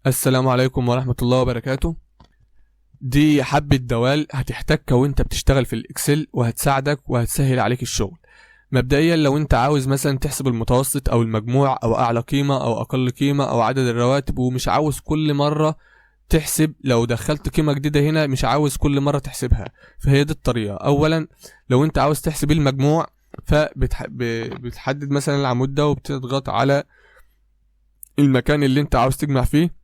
السلام عليكم ورحمة الله وبركاته. دي حبة دوال هتحتاجها وانت بتشتغل في الاكسل، وهتساعدك وهتسهل عليك الشغل. مبدئيا لو انت عاوز مثلا تحسب المتوسط او المجموع او اعلى قيمة او اقل قيمة او عدد الرواتب، ومش عاوز كل مرة تحسب، لو دخلت قيمة جديدة هنا مش عاوز كل مرة تحسبها، فهي دي الطريقة. اولا لو انت عاوز تحسب المجموع فبتحدد مثلا العمود ده وبتضغط على المكان اللي انت عاوز تجمع فيه،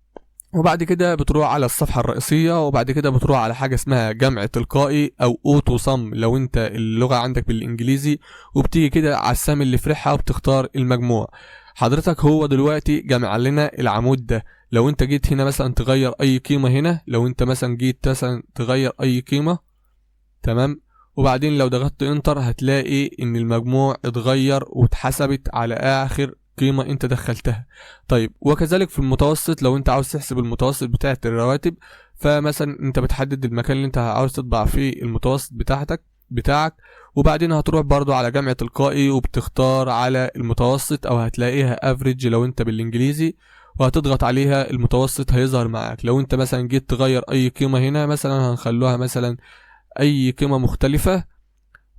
وبعد كده بتروح على الصفحة الرئيسية، وبعد كده بتروح على حاجة اسمها جمع تلقائي او اوتو صم لو انت اللغة عندك بالانجليزي، وبتيجي كده على السهم اللي في ريحها وبتختار المجموع. حضرتك هو دلوقتي جمع لنا العمود ده. لو انت جيت هنا مثلا تغير اي قيمة هنا، لو انت مثلا جيت مثلا تغير اي قيمة، تمام، وبعدين لو ضغطت انتر هتلاقي ان المجموع اتغير واتحسبت على اخر قيمة انت دخلتها. طيب وكذلك في المتوسط، لو انت عاوز تحسب المتوسط بتاعة الرواتب، فمثلا انت بتحدد المكان اللي انت عاوز تطبع فيه المتوسط بتاعك، وبعدين هتروح برضو على جمع تلقائي وبتختار على المتوسط، او هتلاقيها افريج لو انت بالانجليزي، وهتضغط عليها المتوسط هيظهر معاك. لو انت مثلا جيت تغير اي قيمة هنا، مثلا هنخلوها مثلا اي قيمة مختلفة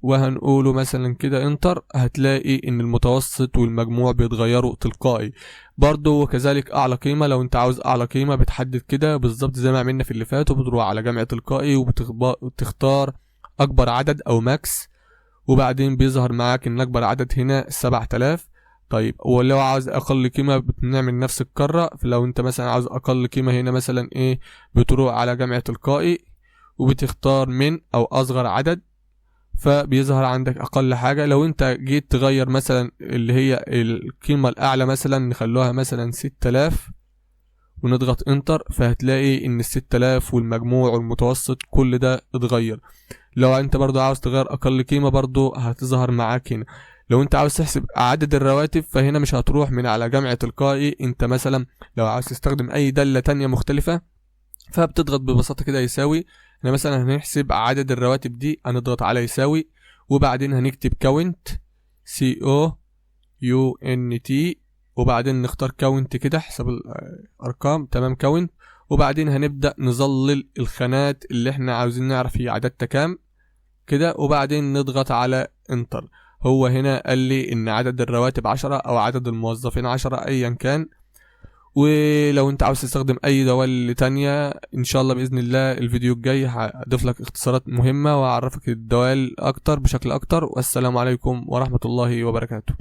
وهنقوله مثلا كده انتر، هتلاقي ان المتوسط والمجموع بيتغيروا تلقائي. برضو وكذلك اعلى قيمة، لو انت عاوز اعلى قيمة بتحدد كده بالظبط زي ما عملنا في اللي فات، وبتروح على جمع تلقائي وبتختار اكبر عدد او ماكس، وبعدين بيظهر معاك ان اكبر عدد هنا 7000. طيب ولو عاوز اقل قيمة بنعمل نفس الكرة، فلو انت مثلا عاوز اقل قيمة هنا مثلا ايه، بتروح على جمع تلقائي وبتختار من او اصغر عدد، فبيظهر عندك اقل حاجة. لو انت جيت تغير مثلا اللي هي القيمة الاعلى، مثلا نخلوها مثلا 6000 ونضغط انتر، فهتلاقي ان ال6000 والمجموع والمتوسط كل ده اتغير. لو انت برضو عاوز تغير اقل قيمة برضو هتظهر معاك هنا. لو انت عاوز تحسب عدد الرواتب فهنا مش هتروح من على جمع تلقائي، انت مثلا لو عاوز تستخدم اي دالة تانية مختلفة فبتضغط ببساطة كده يساوي. احنا مثلا هنحسب عدد الرواتب دي، هنضغط على يساوي، وبعدين هنكتب كاونت COUNT، وبعدين نختار كاونت كده حسب الارقام، تمام كاونت، وبعدين هنبدأ نظلل الخانات اللي احنا عاوزين نعرف هي عددها كام كده، وبعدين نضغط على انتر. هو هنا قال لي ان عدد الرواتب 10 او عدد الموظفين 10 ايا كان. ولو انت عاوز تستخدم اي دوال تانية ان شاء الله باذن الله الفيديو الجاي هضيف لك اختصارات مهمة واعرفك الدوال اكتر بشكل اكتر. والسلام عليكم ورحمة الله وبركاته.